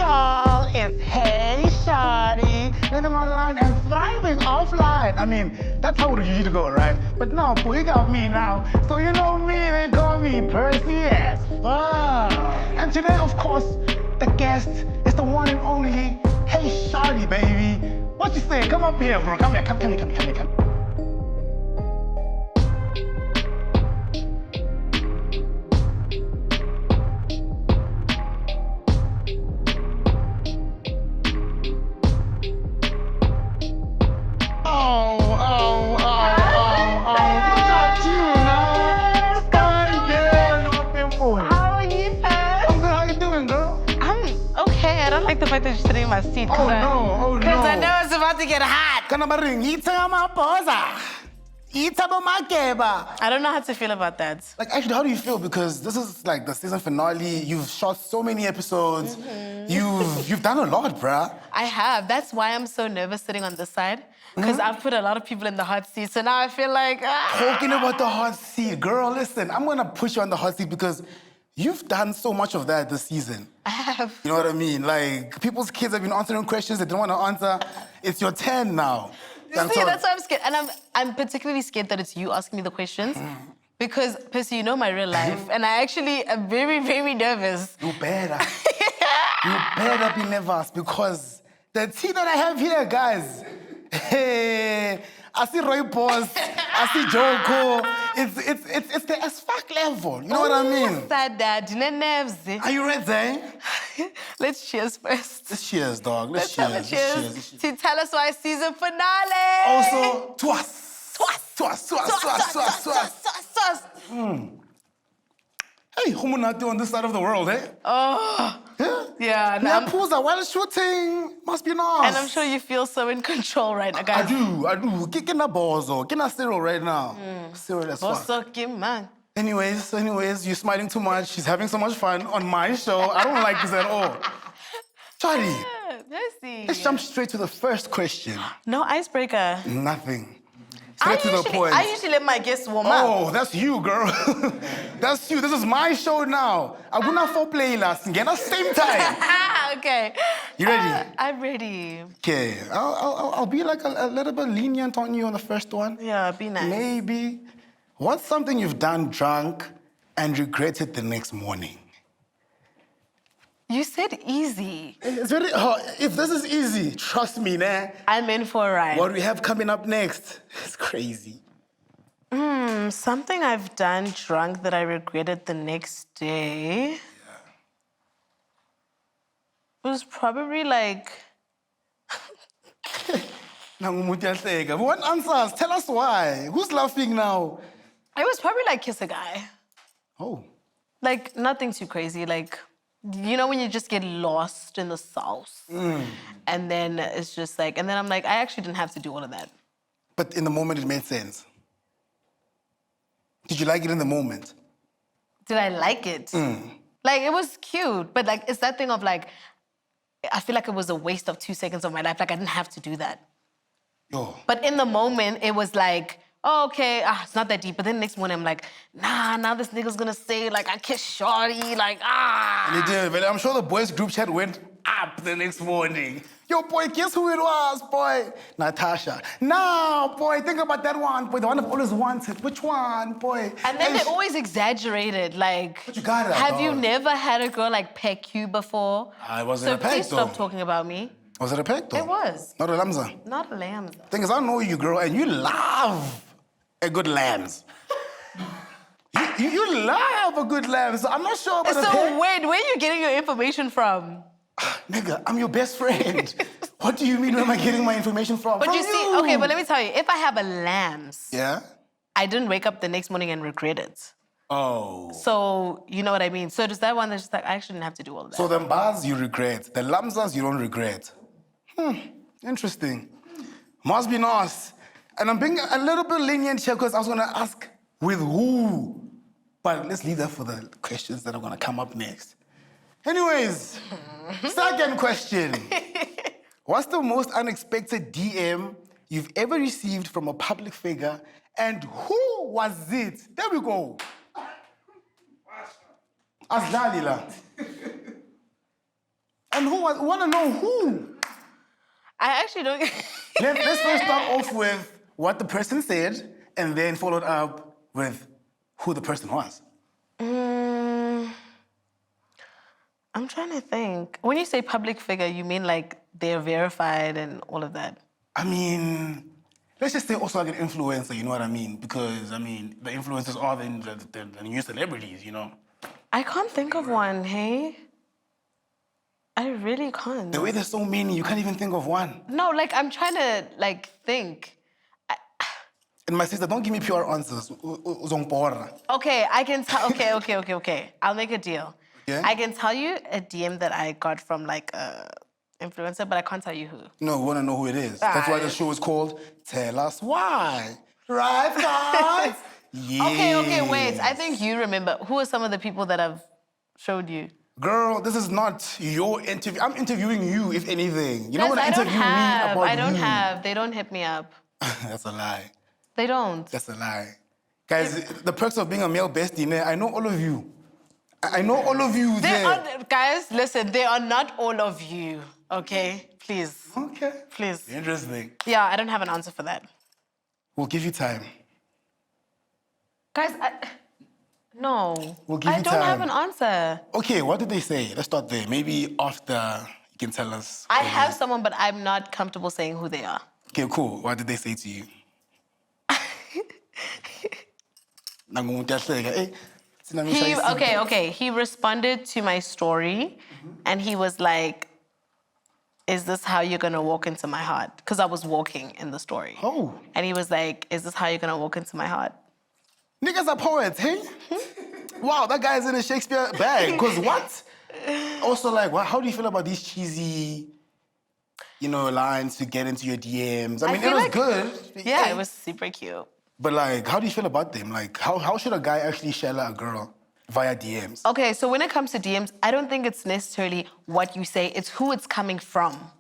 y'all, it's Hey Shawty, living online and thriving offline. I mean, that's how it used to go, right? But no, boy, you got me now. So you know me, they call me Percy as fuck. And today, of course, the guest is the one and only Hey Shawty, baby. What you say? Come up here, bro. Come here, come here. The fact that you're sitting in my seat. Oh no. Because I know it's about to get hot. I don't know how to feel about that. Like, actually, how do you feel? Because this is like the season finale. You've shot so many episodes. You've done a lot, bruh. I have. That's why I'm so nervous sitting on this side. Because I've put a lot of people in the hot seat. So now I feel like... Talking about the hot seat. Girl, listen, I'm going to push you on the hot seat because you've done so much of that this season. I have. You know what I mean? Like, people's kids have been answering questions they don't want to answer. It's your turn now. See, that's why I'm scared. And I'm particularly scared that it's you asking me the questions. Because, Percy, you know my real life. And I actually am very, very nervous. You better. You better be nervous because the tea that I have here, guys, hey, I see Roy Boss, I see Joko. It's the as fuck level. You know what I mean? Sad dad, nerves. Are you ready? Let's cheers first. Let's cheers, dog. Let's cheers. To tell us why season finale. Also, to us. Hey, Humunati on this side of the world, eh? Oh. Yeah. Napuza, while shooting, must be nice. And I'm sure you feel so in control right now, guys. I do. Kicking a bozo. Kicking a Cyril right now. Cyril as fuck. Man. Anyways, you're smiling too much. She's having so much fun on my show. I don't like this at all. Shawty, let's jump straight to the first question. No icebreaker. Nothing. Straight to the point. I usually let my guests warm up. Oh, that's you, girl. That's you. This is my show now. I'm gonna foreplay last again at the same time. Okay. You ready? I'm ready. Okay. I'll be like a little bit lenient on you on the first one. Yeah, be nice. Maybe. What's something you've done drunk and regretted the next morning? You said easy. It's very hard. If this is easy, trust me, nah. I'm in for a ride. What we have coming up next is crazy. Something I've done drunk that I regretted the next day. It was probably like... What answers? Tell us why. Who's laughing now? It was probably like kiss a guy. Oh. Like nothing too crazy. Like, you know when you just get lost in the sauce? And then it's just like, and then I'm like, I actually didn't have to do all of that. But in the moment it made sense. Did you like it in the moment? Did I like it? Like, it was cute, but like, it's that thing of like, I feel like it was a waste of 2 seconds of my life. Like, I didn't have to do that. Yo. But in the moment, it was like, oh, okay, it's not that deep. But then the next morning, I'm like, nah, now this nigga's gonna say, like, I kissed Shawty, like, And he did, but I'm sure the boys' group chat went up the next morning. Yo, boy, guess who it was, boy? Natasha. No, boy, think about that one, boy, the one I've always wanted. Which one, boy? And then they always exaggerated, like, but you got it, have you never had a girl, like, peck you before? I wasn't a peck, So please stop talking about me. Was it a peck, though? It was. Not a lamza? Not a lambs. Thing is, I know you, girl, and you love a good lambs. you love a good lamb, so I'm not sure about the So wait, where are you getting your information from? Nigga, I'm your best friend. What do you mean, where am I getting my information from? But you see, okay, but let me tell you, if I have a lambs, yeah, I didn't wake up the next morning and regret it. Oh. So, you know what I mean? So just that one that's just like, I actually didn't have to do all of that. So the bars you regret, the lamzas you don't regret. Interesting. Must be nice. And I'm being a little bit lenient here because I was gonna ask with who. But let's leave that for the questions that are gonna come up next. Anyways, second question. What's the most unexpected DM you've ever received from a public figure, and who was it? There we go. Aslalila. And And who was, want to know who? I actually don't. Let's first start off with what the person said and then followed up with who the person was. I'm trying to think. When you say public figure, you mean like they're verified and all of that? I mean, let's just say also like an influencer, you know what I mean? Because, I mean, the influencers are the new celebrities, you know? I can't think of one, hey? I really can't. The way there's so many, you can't even think of one. No, like I'm trying to like think. And my sister, don't give me pure answers. Uzongipora. Okay, I can tell. Okay. I'll make a deal. Yeah? I can tell you a DM that I got from like a influencer, but I can't tell you who. No, we want to know who it is. That's why the show is called Tell Us Why. Right, guys? Yeah. Okay, wait. I think you remember. Who are some of the people that I've showed you? Girl, this is not your interview. I'm interviewing you, if anything. You don't want to I don't interview me have. about I don't you. have. They don't hit me up. That's a lie. They don't. That's a lie. Guys, the perks of being a male bestie, man, I know all of you. I know all of you there. Guys, listen, they are not all of you, okay? Please. Okay. Please. Interesting. Yeah, I don't have an answer for that. We'll give you time. Guys, no. We'll give I you don't have time. an answer. Okay, what did they say? Let's start there. Maybe after you can tell us. I have someone, but I'm not comfortable saying who they are. Okay, cool. What did they say to you? Okay. He responded to my story, and he was like, "Is this how you're gonna walk into my heart?" Because I was walking in the story. Oh. And he was like, "Is this how you're gonna walk into my heart?" Niggas are poets, hey? Wow, that guy's in a Shakespeare bag. Because what? Also, like, how do you feel about these cheesy, lines to get into your DMs? I mean, it was good. Yeah, it was super cute. But, like, how do you feel about them? Like, how should a guy actually shell a girl via DMs? Okay, so when it comes to DMs, I don't think it's necessarily what you say, it's who it's coming from.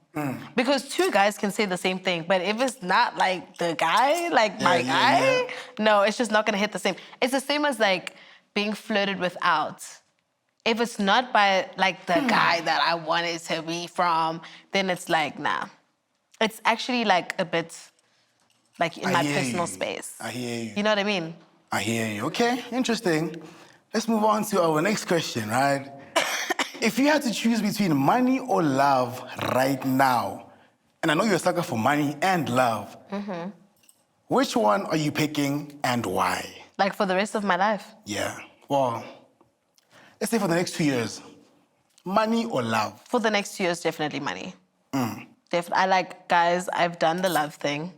Because two guys can say the same thing, but if it's not like the guy, like my guy, no, it's just not gonna hit the same. It's the same as like being flirted with out. If it's not by like the guy that I want it to be from, then it's like, nah. It's actually like a bit like in my personal space. I hear you. You know what I mean? I hear you. Okay, interesting. Let's move on to our next question, right? If you had to choose between money or love right now, and I know you're a sucker for money and love, which one are you picking and why? Like for the rest of my life. Yeah. Well, let's say for the next 2 years, money or love? For the next 2 years, definitely money. I like, guys, I've done the love thing.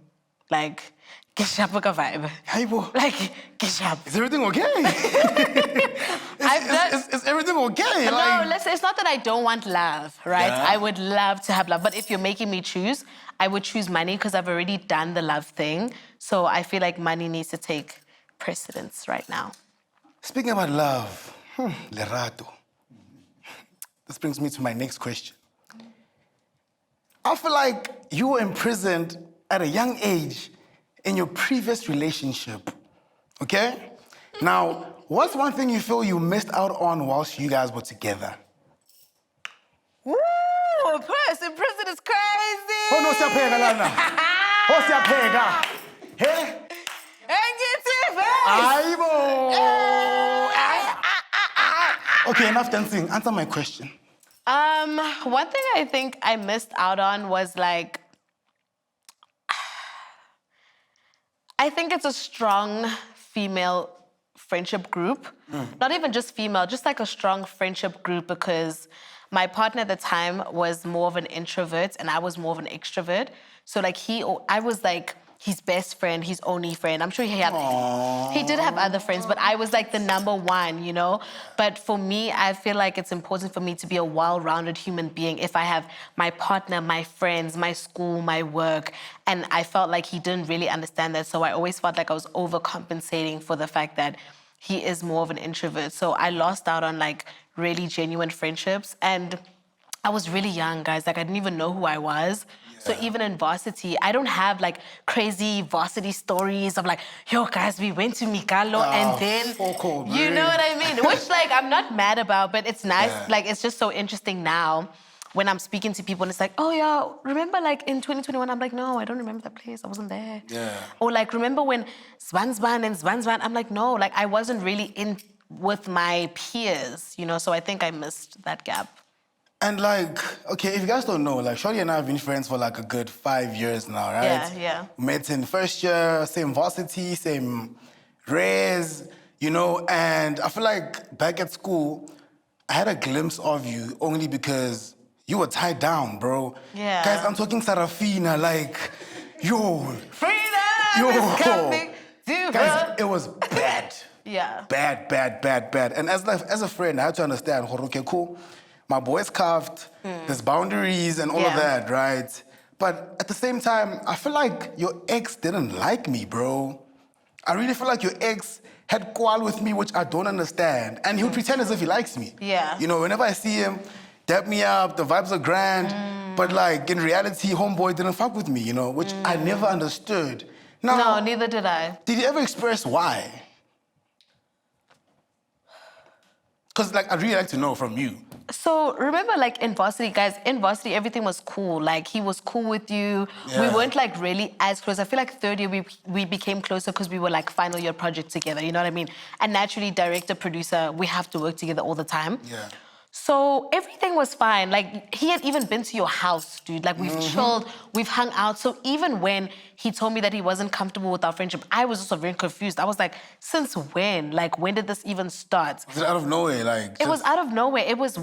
Like, Geshapaka vibe. Hey, boy. Like, Geshap. Is everything okay? Is everything okay? No, listen, it's not that I don't want love, right? Yeah. I would love to have love. But if you're making me choose, I would choose money because I've already done the love thing. So I feel like money needs to take precedence right now. Speaking about love, Lerato. This brings me to my next question. I feel like you were imprisoned at a young age in your previous relationship, okay? Now, what's one thing you feel you missed out on whilst you guys were together? Woo! A person in prison is crazy! Oh, no, siyapheka lana. Oh, siyapheka. Hey? Aibo! Okay, enough dancing. Answer my question. One thing I think I missed out on was like, I think it's a strong female friendship group. Not even just female, just like a strong friendship group because my partner at the time was more of an introvert and I was more of an extrovert. So like I was like his best friend, his only friend. I'm sure he did have other friends, but I was like the number one, you know? But for me, I feel like it's important for me to be a well-rounded human being if I have my partner, my friends, my school, my work. And I felt like he didn't really understand that. So I always felt like I was overcompensating for the fact that he is more of an introvert. So I lost out on like really genuine friendships. And I was really young, guys. Like I didn't even know who I was. So even in varsity, I don't have like crazy varsity stories of like, yo guys, we went to Mikalo and then, you know what I mean? Which like I'm not mad about, but it's nice. Like it's just so interesting now when I'm speaking to people and it's like, oh yeah, remember like in 2021? I'm like, no, I don't remember that place. I wasn't there. Yeah. Or like, remember when Zvan and Zvan? I'm like, no, like I wasn't really in with my peers, you know? So I think I missed that gap. And like, okay, if you guys don't know, like Shawty and I have been friends for like a good 5 years now, right? Yeah. Met in first year, same varsity, same res, you know, and I feel like back at school, I had a glimpse of you only because you were tied down, bro. Yeah. Guys, I'm talking Sarafina, like, yo. Freedom is coming to Guys, her. it was bad. Yeah. Bad. And as a friend, I had to understand, okay, cool. My boy's carved, there's boundaries and all of that, right? But at the same time, I feel like your ex didn't like me, bro. I really feel like your ex had quarrel with me, which I don't understand. And he would pretend as if he likes me. Yeah. You know, whenever I see him, dap me up, the vibes are grand. But like, in reality, homeboy didn't fuck with me, you know, which I never understood. Now, No, neither did I. did he ever express why? Because like, I'd really like to know from you. So remember, like in varsity, guys, in varsity, everything was cool. Like he was cool with you. Yeah. We weren't like really as close. I feel like third year we became closer because we were like final year project together. You know what I mean? And naturally, director, producer, we have to work together all the time. Yeah. So everything was fine. Like he had even been to your house, dude. Like we've chilled, we've hung out. So even when he told me that he wasn't comfortable with our friendship, I was also very confused. I was like, since when? Like when did this even start? Was it out of nowhere? Like It was out of nowhere. It was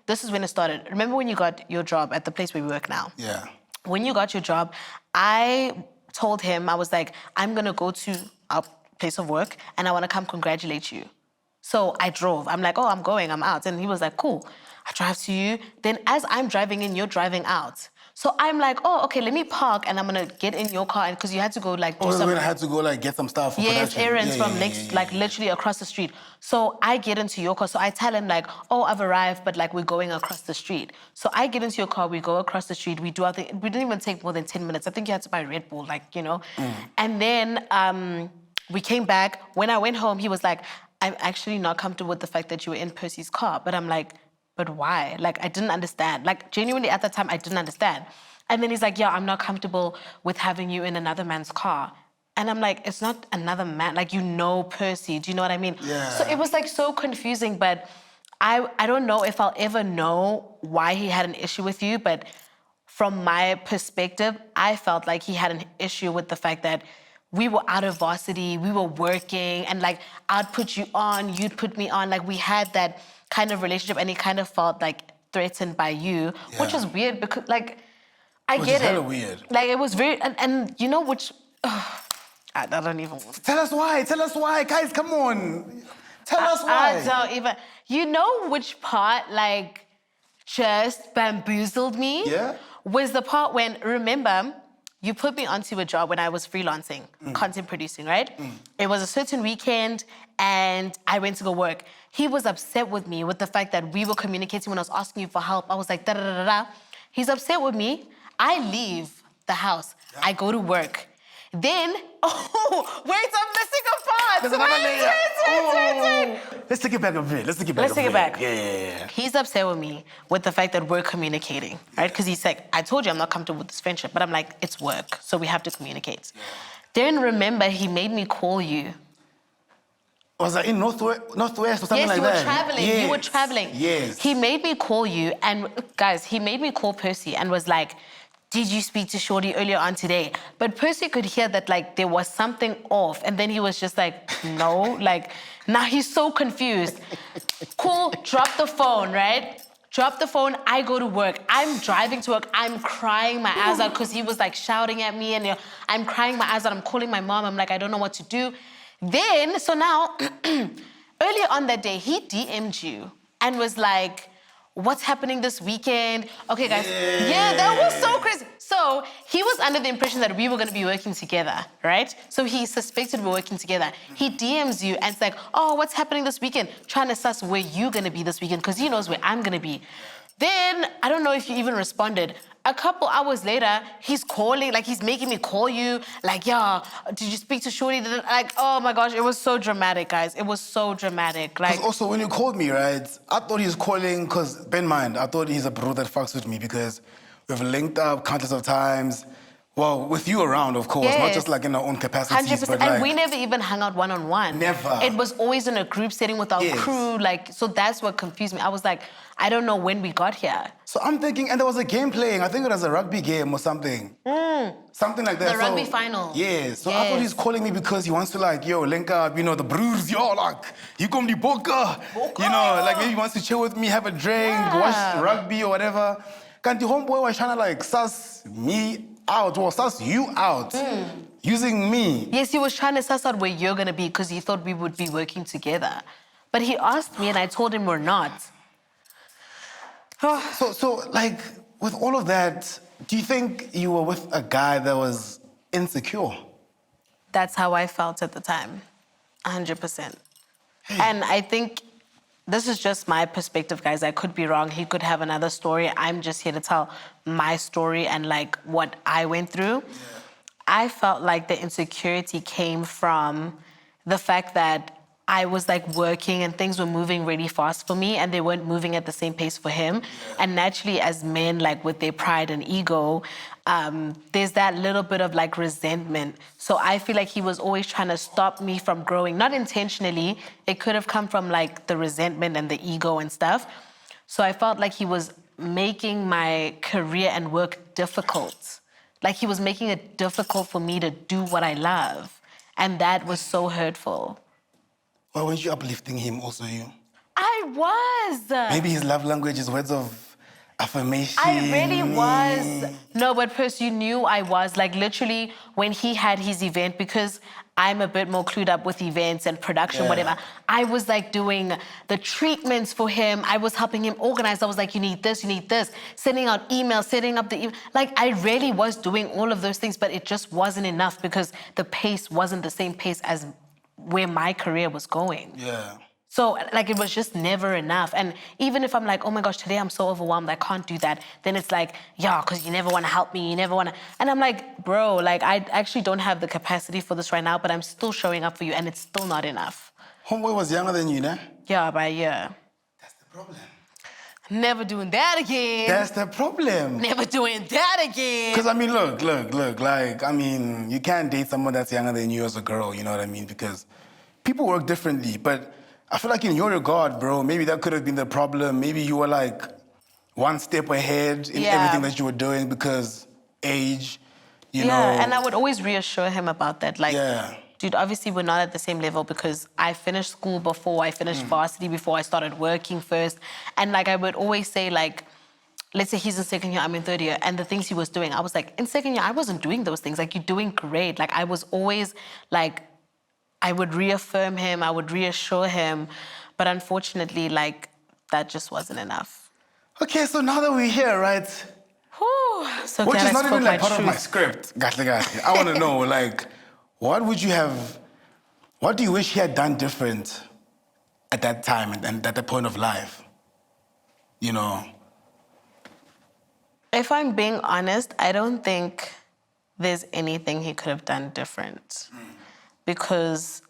this is when it started. Remember when you got your job at the place where we work now? Yeah. When you got your job, I told him, I was like, I'm gonna go to our place of work and I wanna come congratulate you. So I drove. I'm like, oh, I'm going, I'm out. And he was like, cool. I drive to you. Then as I'm driving in, you're driving out. So I'm like, oh, okay, let me park and I'm gonna get in your car. And because you had to go like do some... I had to go like get some stuff for Yes, production. errands from like literally across the street. So I get into your car. So I tell him like, oh, I've arrived, but like we're going across the street. So I get into your car, we go across the street, we do our thing. We didn't even take more than 10 minutes. I think you had to buy Red Bull, like, you know. And then we came back. When I went home, he was like, I'm actually not comfortable with the fact that you were in Percy's car. But I'm like, but why? Like, I didn't understand. Like, genuinely at that time, I didn't understand. And then he's like, yeah, I'm not comfortable with having you in another man's car. And I'm like, it's not another man. Like, you know Percy. Do you know what I mean? Yeah. So it was like so confusing. But I don't know if I'll ever know why he had an issue with you. But from my perspective, I felt like he had an issue with the fact that we were out of varsity, we were working, and like I'd put you on, you'd put me on. Like we had that kind of relationship, and he kind of felt like threatened by you, which is weird because like I get it. Which is hella weird. Like it was very, and you know which, I don't even want to. Tell us why, guys, come on. Tell us why. I don't even, you know which part like just bamboozled me? Yeah. Was the part when, remember, you put me onto a job when I was freelancing, content producing, right? It was a certain weekend and I went to go work. He was upset with me with the fact that we were communicating when I was asking you for help. I was like, da-da-da-da-da. He's upset with me. I leave the house. Yeah. I go to work. Then, oh, wait, I'm missing a part. There's another layer. Wait. Let's take it back a bit. Let's take it back. Yeah. He's upset with me with the fact that we're communicating, right? Because he's like, I told you I'm not comfortable with this friendship, but I'm like, it's work, so we have to communicate. Yeah. Then remember, he made me call you. Was I in Northwest or something like that? Yes, you were traveling. Yes. He made me call you, and guys, he made me call Percy and was like, did you speak to Shawty earlier on today? But Percy could hear that like there was something off, and then he was just like, no, like, now he's so confused. Cool, drop the phone, right? Drop the phone, I go to work. I'm driving to work, I'm crying my eyes out because he was like shouting at me, and you know, I'm crying my eyes out, I'm calling my mom, I'm like, I don't know what to do. Then, so now, earlier on that day, he DM'd you and was like, what's happening this weekend? Okay, guys. Yeah, that was so crazy. So he was under the impression that we were going to be working together, right? So he suspected we're working together. He DMs you and it's like, oh, what's happening this weekend? Trying to suss where you're going to be this weekend because he knows where I'm going to be. Then, I don't know if you even responded. A couple hours later, he's calling, like he's making me call you, like, yeah, did you speak to Shawty? Like, oh my gosh, it was so dramatic, guys. It was so dramatic. Like, Because also when you called me, right, I thought he was calling, because, bear in mind, I thought he's a bro that fucks with me because we've linked up countless of times. Well, with you around, of course, not just yes, like in our own capacities, 100%. but And like... we never even hung out one-on-one. Never. It was always in a group setting with our Yes. crew. Like, so that's what confused me. I was like, I don't know when we got here. So I'm thinking, and there was a game playing. I think it was a rugby game or something. Something like that. The rugby final. Yeah. So I Yes. thought he's calling me because he wants to like, yo, link up, you know, the brews, yo, like, you come to Boca. You know, like maybe he wants to chill with me, have a drink, watch rugby or whatever. Can't the homeboy was trying to like suss me out or suss you out using me. Yes, he was trying to suss out where you're going to be because he thought we would be working together. But he asked me and I told him we're not. So like, with all of that, do you think you were with a guy that was insecure? That's how I felt at the time, 100%. And I think this is just my perspective, guys. I could be wrong. He could have another story. I'm just here to tell my story and like what I went through. I felt like the insecurity came from the fact that I was like working and things were moving really fast for me and they weren't moving at the same pace for him. And naturally as men, like with their pride and ego, there's that little bit of like resentment. So I feel like he was always trying to stop me from growing, not intentionally. It could have come from like the resentment and the ego and stuff. So I felt like he was making my career and work difficult. Like he was making it difficult for me to do what I love. And that was so hurtful. Why weren't you uplifting him also, you? I was. Maybe his love language is words of affirmation. I really was. No, but Percy, you knew I was. Like literally when he had his event, because I'm a bit more clued up with events and production, whatever. I was like doing the treatments for him. I was helping him organize. I was like, you need this, sending out emails, setting up the, like I really was doing all of those things, but it just wasn't enough because the pace wasn't the same pace as where my career was going. Yeah. So, like, it was just never enough. And even if I'm like, oh my gosh, today I'm so overwhelmed, I can't do that, then it's like, yeah, because you never want to help me, you never want to. And I'm like, bro, like, I actually don't have the capacity for this right now, but I'm still showing up for you, and it's still not enough. Homeboy was younger than you, nah? Yeah, by a year. That's the problem. Never doing that again. That's the problem. Never doing that again. Because, I mean, look, like, I mean, you can't date someone that's younger than you as a girl, you know what I mean? Because people work differently, but I feel like in your regard, bro, maybe that could have been the problem. Maybe you were like one step ahead in everything that you were doing because age, you know. Yeah, and I would always reassure him about that. Like, Yeah. dude, obviously we're not at the same level because I finished school before, I finished varsity before I started working first. And like I would always say like, let's say he's in second year, I'm in third year, and the things he was doing, I was like, in second year, I wasn't doing those things. Like, you're doing great. Like, I was always like, I would reaffirm him, I would reassure him, but unfortunately, like, that just wasn't enough. Okay, so now that we're here, right? Whew, so Which glad is I not spoke even like my part of my truth. script. Gatle. I want to know, like, what do you wish he had done different at that time and at that point of life? You know? If I'm being honest, I don't think there's anything he could have done different. Because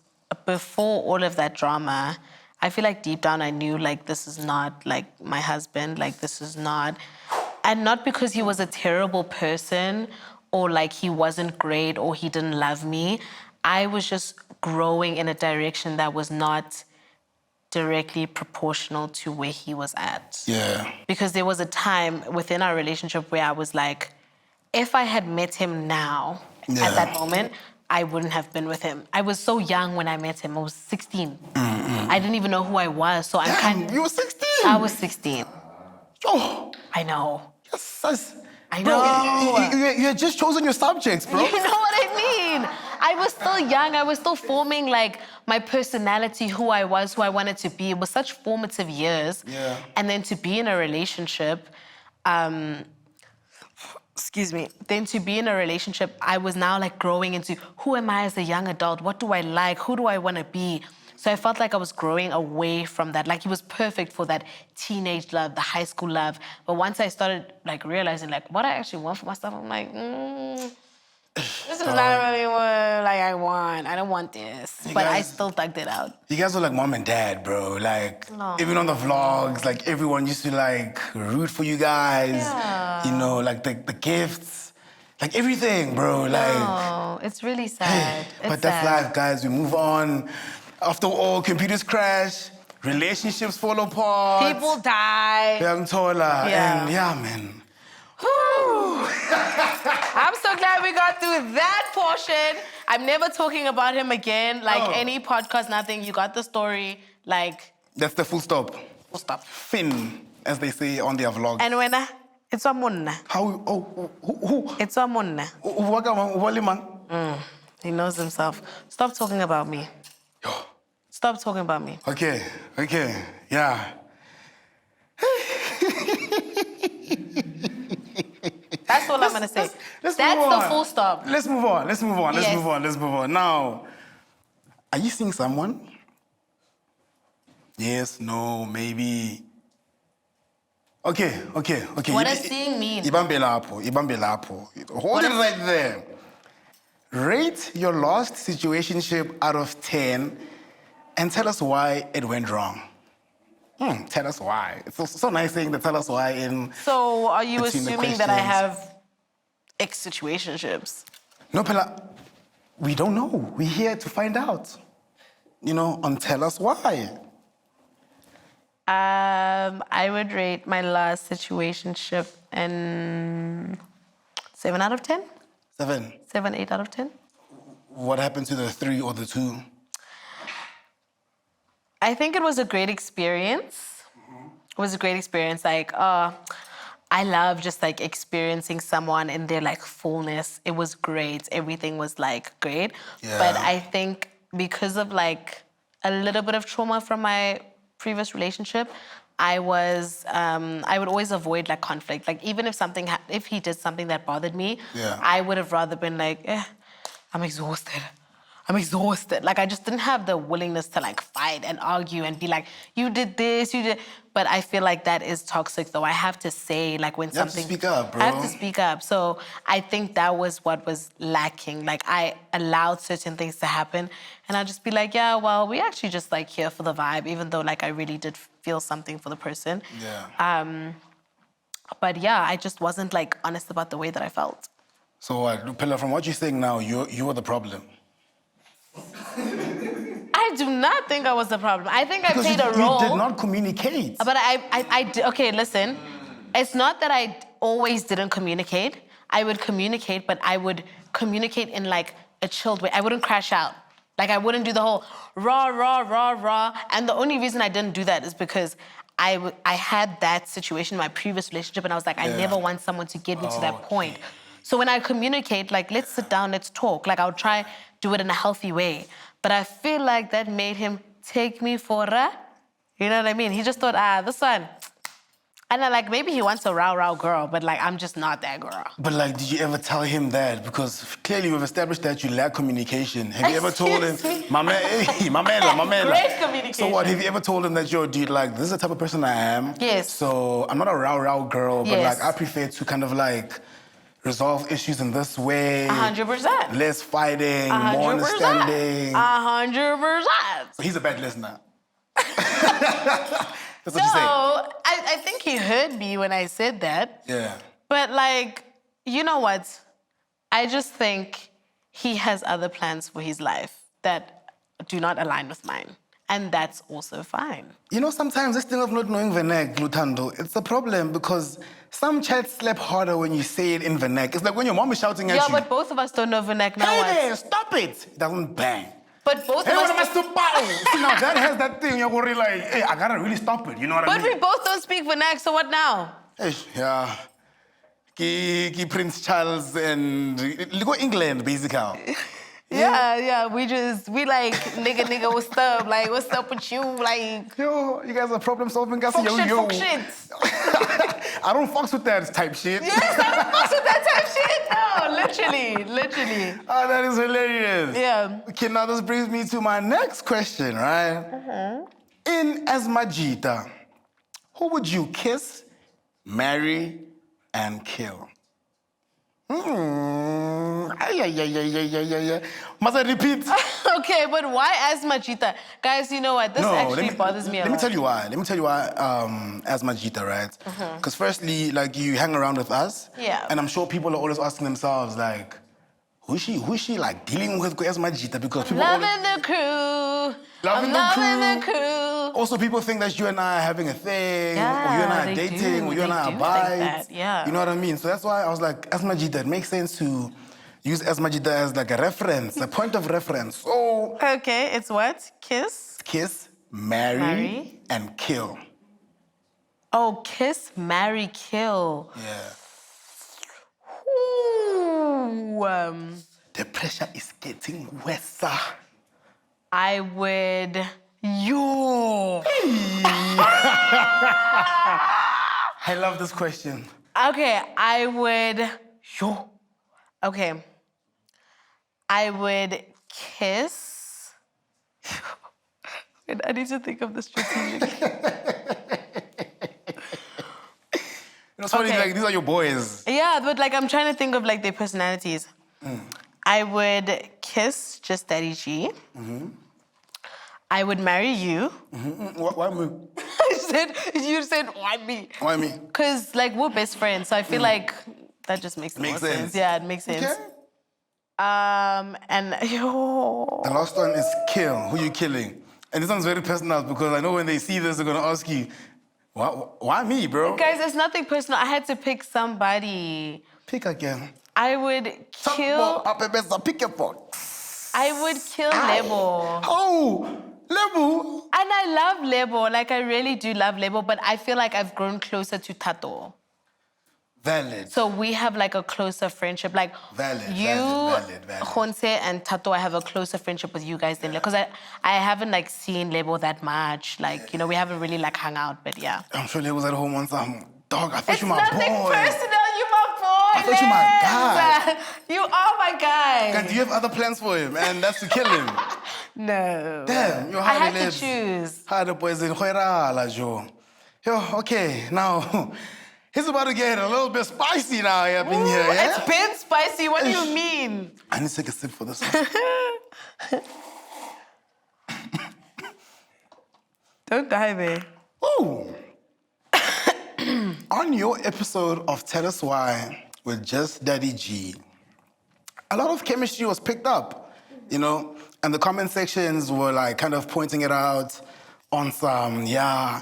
before all of that drama, I feel like deep down I knew like this is not like my husband, like this is not, and not because he was a terrible person or like he wasn't great or he didn't love me. I was just growing in a direction that was not directly proportional to where he was at. Yeah. Because there was a time within our relationship where I was like, if I had met him now, at that moment, I wouldn't have been with him. I was so young when I met him. I was 16. I didn't even know who I was, so I'm kind of... You were 16? I was 16. Oh. I know. Yes. I Bro, know. you had just chosen your subjects, bro. You know what I mean? I was still young. I was still forming, like, my personality, who I was, who I wanted to be. It was such formative years. Yeah. And then to be in a relationship... excuse me, then to be in a relationship, I was now like growing into who am I as a young adult? What do I like? Who do I want to be? So I felt like I was growing away from that. Like he was perfect for that teenage love, the high school love. But once I started like realizing like what I actually want for myself, I'm like, this is not really what like I want. I don't want this. But I still thugged it out. You guys were like mom and dad, bro. Like, even on the vlogs, like everyone used to like root for you guys. Yeah. You know, like the gifts, like everything, bro. Like, No, it's really sad. but that's life, guys. We move on. After all, computers crash, relationships fall apart. People die. Young Tola. Yeah. And yeah, man. I'm so glad we got through that portion. I'm never talking about him again. Like any podcast, nothing. You got the story. Like That's the full stop. full stop. Fin, as they say on their vlogs. And when it's a munna. How? Oh, who? It's a munna. He knows himself. Stop talking about me. Stop talking about me. Okay, yeah. That's all I'm gonna say. That's the full stop. Let's move on. Yes. Let's move on. Now, are you seeing someone? Yes, no, maybe. Okay. What does seeing mean? Ibambe lapho. Hold it right there. Rate your last situationship out of 10 and tell us why it went wrong. Tell us why. It's so nice saying to tell us why in. So are you between the assuming that I questions. have situationships? No, Pela, we don't know. We're here to find out. You know, and tell us why. I would rate my last situationship an 7 out of 10. 7. 7, 8 out of 10. What happened to the 3 or the 2? I think it was a great experience. It was a great experience. Like, I love just like experiencing someone in their like fullness. It was great. Everything was like great. Yeah. But I think because of like a little bit of trauma from my previous relationship, I would always avoid like conflict. Like even if if he did something that bothered me, I would have rather been like, I'm exhausted. Like I just didn't have the willingness to like fight and argue and be like, you did this, you did. But I feel like that is toxic though. I have to say like when something. You have to speak up, bro. I have to speak up. So I think that was what was lacking. Like I allowed certain things to happen and I'd just be like, yeah, well, we actually just like here for the vibe, even though like I really did feel something for the person. Yeah. But yeah, I just wasn't like honest about the way that I felt. So, Pella, from what you're saying now, you were the problem. I do not think I was the problem. I think I played a role. You did not communicate. But I did. Okay, listen. It's not that I always didn't communicate. I would communicate, but I would communicate in like a chilled way. I wouldn't crash out. Like I wouldn't do the whole rah. And the only reason I didn't do that is because I had that situation in my previous relationship, and I was like, I never want someone to get me to that point. So when I communicate, like, let's sit down, let's talk. Like, I would try do it in a healthy way. But I feel like that made him take me for a, you know what I mean? He just thought, this one. And then, like, maybe he wants a rah girl, but, like, I'm just not that girl. But, like, did you ever tell him that? Because clearly we've established that you lack communication. Have you ever told him, my man. Great communication. So what, have you ever told him that dude, like, this is the type of person I am? Yes. So I'm not a rah girl, but, Yes. like, I prefer to kind of, like, resolve issues in this way. 100%. Less fighting, 100%. more understanding. 100%. So he's a bad listener. That's what you say. No, I think he heard me when I said that. Yeah. But, like, you know what? I just think he has other plans for his life that do not align with mine. And that's also fine. You know, sometimes this thing of not knowing vernac, Lutando, it's a problem because some chats slap harder when you say it in vernac. It's like when your mom is shouting at you. Yeah, but both of us don't know vernac now. Hey there, stop it! It doesn't bang. But both Hey, of what am I us... supposed? See, now that has that thing, you're worried like, hey, I gotta really stop it, you know what I But mean? we both don't speak vernac, so what now? Hey, yeah. Ki Prince Charles and... Go England, basically. Yeah, we like, nigga, what's up? Like, what's up with you? Like... Yo, you guys are problem solving guys. Fuck shit. I don't fucks with that type shit. Yes, I don't fucks with that type shit. No, literally. Oh, that is hilarious. Yeah. Okay, now this brings me to my next question, right? In Asmajita, who would you kiss, marry, and kill? Must I repeat? Okay, but why Asmajita? Guys, you know what? This actually bothers me a lot. Let me tell you why. Asmajita, right? Because firstly, like, you hang around with us. Yeah. And I'm sure people are always asking themselves, like, who is she like dealing with Asmajita? Because people Loving the crew. Loving the crew. Also, people think that you and I are having a thing, or you and I are dating, or you and I are They do vibes. think that, yeah. You know what I mean? So that's why I was like, Asmajita, it makes sense to use Asmajita as like a reference, a point of reference. So, Okay, it's what? Kiss? kiss, marry, and kill. Oh, kiss, marry, kill. Yeah. Ooh, The pressure is getting worse. I would. Yo. I love this question. Okay, I would. Yo. Okay. I would kiss. Wait, I need to think of the strategic. It's funny, Okay. like, these are your boys. Yeah, but like I'm trying to think of like their personalities. I would kiss just Daddy G. I would marry you. Why me? You said why me? Why me? Because like we're best friends, so I feel like that just makes more sense. Yeah, it makes sense. Okay. And yo. The last one is kill. Who you killing? And this one's very personal because I know when they see this, they're gonna ask you, why me, bro? Guys, it's nothing personal. I had to pick somebody. Pick again. I would kill. Pick your phone. I would kill Lebo. Oh, Lebo. And I love Lebo. Like I really do love Lebo, but I feel like I've grown closer to Tato. Valid. So we have like a closer friendship. Like Valid. Honse and Tato, I have a closer friendship with you guys than because I haven't like seen Lebo that much. Like, you know, we haven't really like hung out, but yeah. I'm sure Lebo's at home once. Dog, I thought It's you my nothing boy. personal, you my boy. I thought you my guy. You are my guy. God, do you have other plans for him? And that's to kill him. No. Damn, you're I hiding had lips. to choose. How the boys in Khoirala, Joe. Yo, okay, now, he's about to get a little bit spicy now up in here, yeah? It's been spicy. What do you mean? I need to take a sip for this one. Don't die there. Ooh. On your episode of Tell Us Why with Just Daddy G, a lot of chemistry was picked up, you know, and the comment sections were like kind of pointing it out on some, yeah,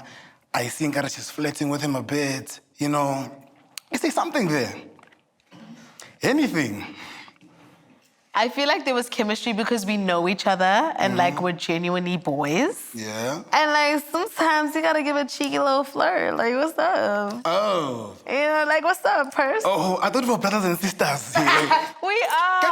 I think that she's flirting with him a bit, you know. Is there something there? Anything? I feel like there was chemistry because we know each other and like we're genuinely boys. Yeah. And like sometimes you gotta give a cheeky little flirt. Like, what's up? Oh. You know, like, what's up, purse? Oh, I thought we were brothers and sisters. We are.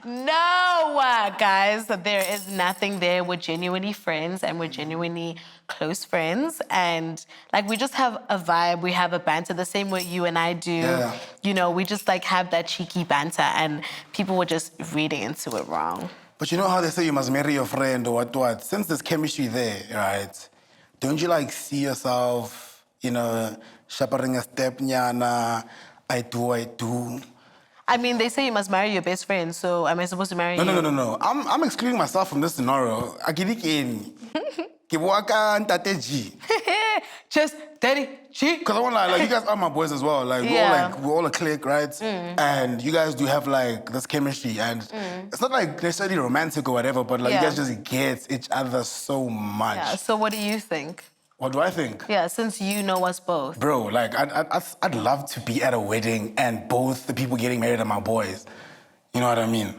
No, guys, there is nothing there. We're genuinely friends and we're genuinely close friends. And like, we just have a vibe. We have a banter the same way you and I do. Yeah. You know, we just like have that cheeky banter and people were just reading into it wrong. But you know how they say you must marry your friend or what? Since there's chemistry there, right? Don't you like see yourself, you know, chaperoning a step, nyana, I do. I mean, they say you must marry your best friend, so am I supposed to marry you? No. I'm excluding myself from this scenario. Just Daddy G. Because I want to, like, you guys are my boys as well. Like, we're all a clique, right? And you guys do have, like, this chemistry. And it's not, like, necessarily romantic or whatever, but, like, you guys just get each other so much. Yeah, so what do you think? What do I think? Yeah, since you know us both. Bro, like, I'd love to be at a wedding and both the people getting married are my boys. You know what I mean?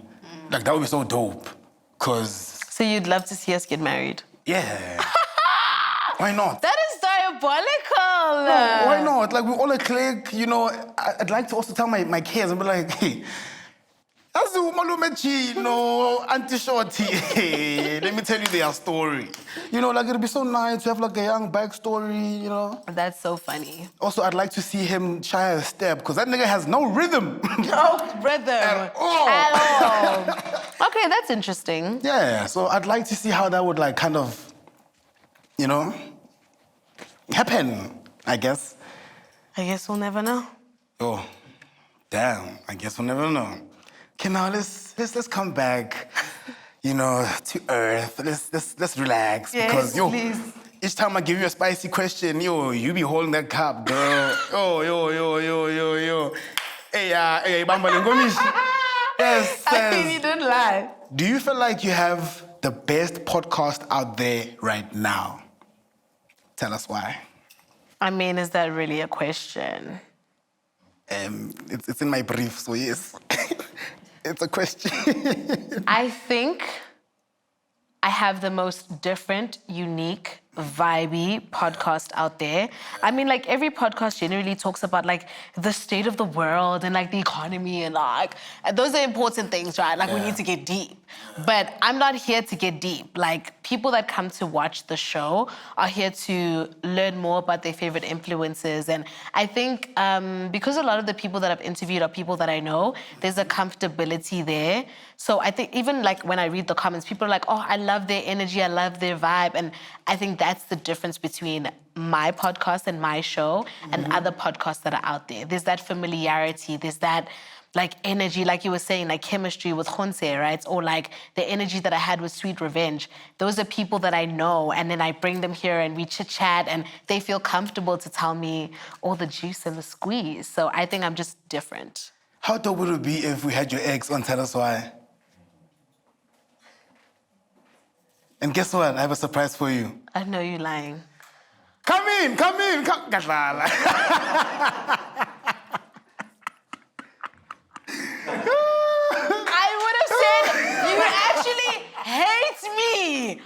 Like, that would be so dope. Because... So you'd love to see us get married? Yeah. Why not? That is diabolical. No, why not? Like, we're all a clique, you know. I'd like to also tell my kids and be like, hey, As the Malume Chino, Auntie Shawty, let me tell you their story. You know, like it'd be so nice to have like a young backstory, you know. That's so funny. Also, I'd like to see him try a step, because that nigga has no rhythm. No rhythm. At all. At all. Okay, that's interesting. Yeah, so I'd like to see how that would like kind of, you know, happen, I guess. I guess we'll never know. Oh, damn, I guess we'll never know. Okay, now let's come back, you know, to earth. Let's relax. Yes, because please. Each time I give you a spicy question, you be holding that cup, girl. Yo. Hey, Bamba Lengomish. Yes, I mean, you didn't lie. do you feel like you have the best podcast out there right now? Tell us why. I mean, is that really a question? It's in my brief, so yes. It's a question. I think I have the most different, unique, vibey podcast out there. I mean, like every podcast generally talks about like the state of the world and like the economy and like those are important things, right? Like we need to get deep. But I'm not here to get deep. Like people that come to watch the show are here to learn more about their favorite influences. And I think because a lot of the people that I've interviewed are people that I know, there's a comfortability there. So I think even like when I read the comments, people are like, oh, I love their energy, I love their vibe. And I think that's the difference between my podcast and my show and other podcasts that are out there. There's that familiarity, there's that like energy, like you were saying, like chemistry with Khonse, right? Or like the energy that I had with Sweet Revenge. Those are people that I know, and then I bring them here and we chit chat and they feel comfortable to tell me all the juice and the squeeze. So I think I'm just different. How dope would it be if we had your ex on Tell Us Why? And guess what? I have a surprise for you. I know you're lying. Come in. Gadlala. I would have said you actually hate me.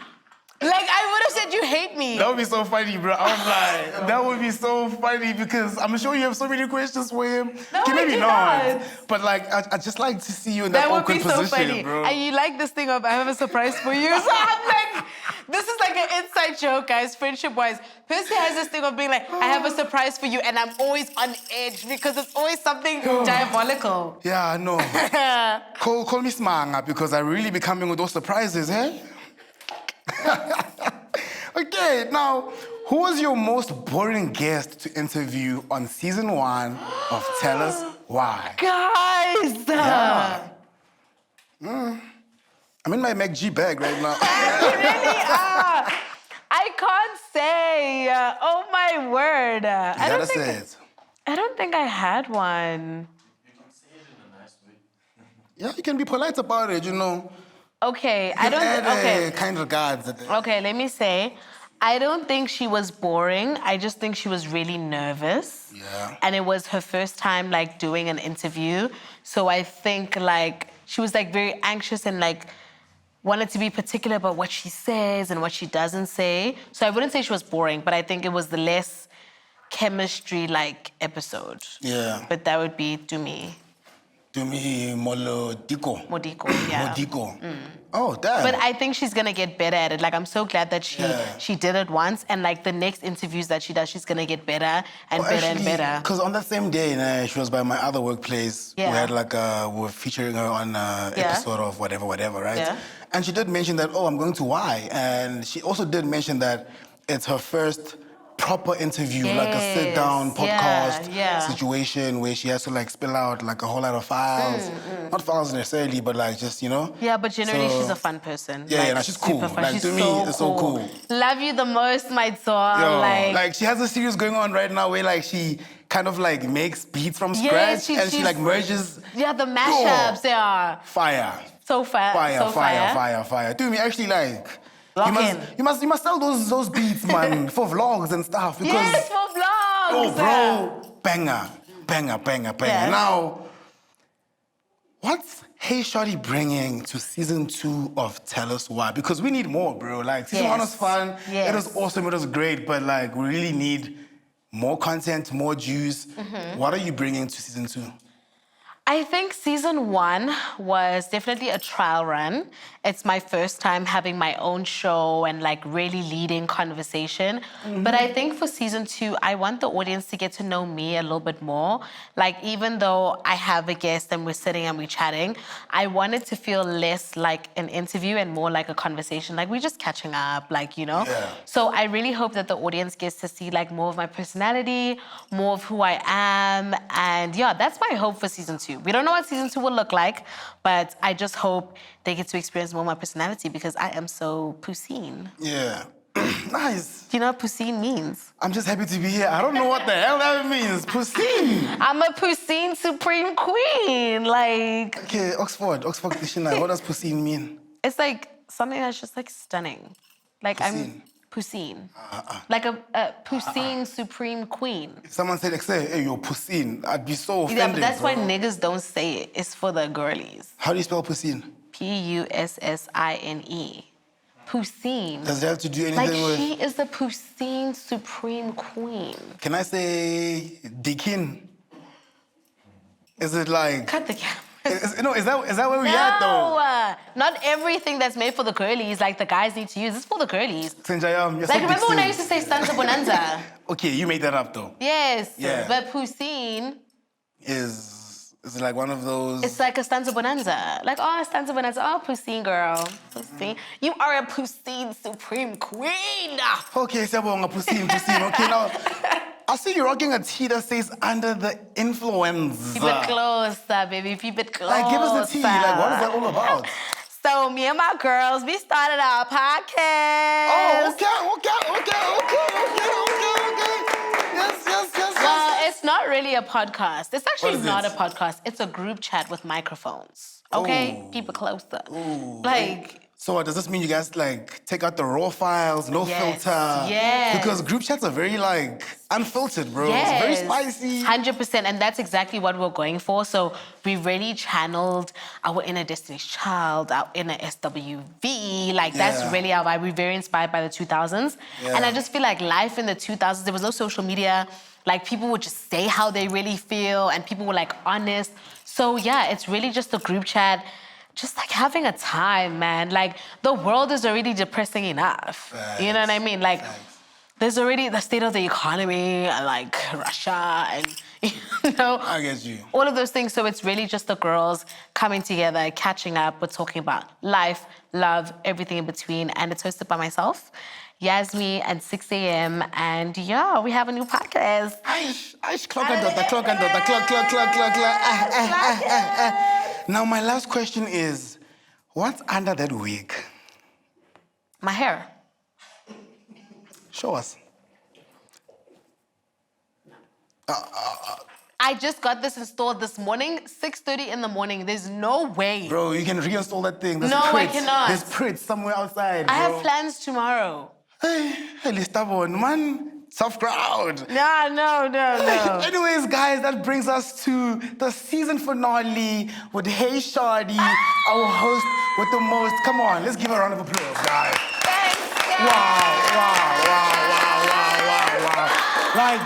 Like, I would have said you hate me. That would be so funny, bro. I'm like, that would be so funny because I'm sure you have so many questions for him. No, okay, I maybe do not. But like, I just like to see you in that That would awkward be so position, funny. bro. And you like this thing of, I have a surprise for you. So I'm like, this is like an inside joke, guys, friendship-wise. Percy has this thing of being like, I have a surprise for you, and I'm always on edge because it's always something diabolical. Yeah, I know. call me Smanga because I really be coming with those surprises, eh? Okay, now, who was your most boring guest to interview on season 1 of Tell Us Why? Guys! Yeah. I'm in my MacG bag right now. You really are. I can't say. Oh my word. I gotta say it. I don't think I had one. You can say it in a nice way. Yeah, you can be polite about it, you know. Okay, I don't. Okay. Okay. Kind regards. Okay, let me say, I don't think she was boring. I just think she was really nervous. Yeah. And it was her first time like doing an interview. So I think like she was like very anxious and like wanted to be particular about what she says and what she doesn't say. So I wouldn't say she was boring, but I think it was the less chemistry like episode. Yeah. But that would be to me. To me, Modiko. Yeah. Modiko. Oh, damn. But I think she's gonna get better at it. Like, I'm so glad that she did it once, and like the next interviews that she does, she's gonna get better and and better. Because on that same day, she was by my other workplace. Yeah. We had like we were featuring her on an episode of whatever, right? Yeah. And she did mention that, I'm going to Y. And she also did mention that it's her first proper interview, like a sit-down podcast situation where she has to like spill out like a whole lot of files. Not files necessarily, but like just, Yeah, but generally So- she's a fun person. Yeah, like, she's cool. super fun. Like, She's to me, so it's so cool. Love you the most, my dog. Yo, like she has a series going on right now where like she kind of like makes beats from Yes, scratch and she like merges. Yeah, the mashups, they are Fire. so fire. Fire. Dude, me actually like you must sell those beats, man, for vlogs and stuff. Because Yes, for vlogs. bro, banger. Yes. Now, what's Hey Shawty bringing to season 2 of Tell Us Why? Because we need more, bro. Like season 1 was fun. Yes. It was awesome. It was great. But like we really need more content, more juice. What are you bringing to season 2? I think season 1 was definitely a trial run. It's my first time having my own show and like really leading conversation. But I think for season 2, I want the audience to get to know me a little bit more. Like even though I have a guest and we're sitting and we're chatting, I want it to feel less like an interview and more like a conversation. Like we're just catching up, like, you know? Yeah. So I really hope that the audience gets to see like more of my personality, more of who I am. And yeah, that's my hope for season 2. We don't know what season 2 will look like, but I just hope they get to experience more of my personality because I am so pousine. Yeah. Nice. Do you know what pousine means? I'm just happy to be here. I don't know what the hell that means. Pussy. I'm a pousine supreme queen. Like, Okay, Oxford Dictionary. What does pussy mean? it's like something that's just like stunning. Like I'm pousine. Like a pousine supreme queen. If someone said, hey, you're pussy, I'd be so offended. Yeah, but that's bro. why niggas don't say it. It's for the girlies. How do you spell pussy? Pussine. Pousine. Does it have to do anything Like with... she is the pousine supreme queen. Can I say Dickin? Is it like... Cut the camera. Is that where we at though? No, not everything that's made for the girlies, like the guys need to use. It's for the girlies. Sinjayam, you're Like so remember when I Dixon. used to say Stanza Bonanza? Okay, you made that up though. Yes. Yeah. But pousine, Is it like one of those... it's like a Stanza Bonanza. Like, oh, Stanza Bonanza. Oh, pousine girl. Pousine. You are a pousine supreme queen. Okay, Sabonga, pussy. Okay, now... I see you're rocking a tee that says under the influence. Keep it closer, baby. Keep it closer. Like, give us the tea. Like, what is that all about? So, me and my girls, we started our podcast. Oh, okay. Yes. Well, it's not really a podcast. It's actually What is not it? a podcast. It's a group chat with microphones. Okay? Ooh. Keep it closer. Ooh. Like... So what, does this mean you guys like take out the raw files, no Yes, filter? yes. Because group chats are very like unfiltered, bro. Yes. It's very spicy. 100%, and that's exactly what we're going for. So we really channeled our inner Destiny's Child, our inner SWV. Like that's Yeah. really our vibe. We're very inspired by the 2000s. Yeah. And I just feel like life in the 2000s, there was no social media. Like people would just say how they really feel and people were like honest. So yeah, it's really just a group chat. Just like having a time, man. Like the world is already depressing enough. You know what I mean? Like there's already the state of the economy and like Russia and you know. I get you. All of those things. So it's really just the girls coming together, catching up. We're talking about life, love, everything in between. And it's hosted by myself, Yasmi, at 6 a.m. And yeah, we have a new podcast. Clock. Now, my last question is, what's under that wig? My hair. Show us. I just got this installed this morning, 6:30 in the morning. There's no way. Bro, you can reinstall that thing. There's No, I Pritz. cannot. There's Pritz somewhere outside, bro. I have plans tomorrow. Hey, stubborn, man. Tough crowd. No. Anyways, guys, that brings us to the season finale with Hey Shawty, our host with the most. Come on, let's give her a round of applause, guys. Thanks, guys. Wow. Like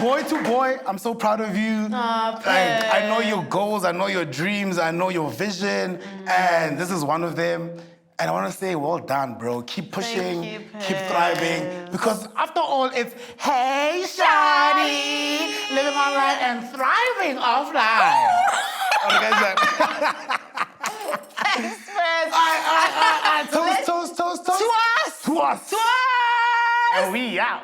boy to boy, I'm so proud of you. Aw, Like, I know your goals, I know your dreams, I know your vision, and this is one of them. And I want to say, well done, bro. Keep pushing, you, keep thriving. Because after all, it's Hey Shawty, living online and thriving offline. Thanks, man. Toast. To us. And we out.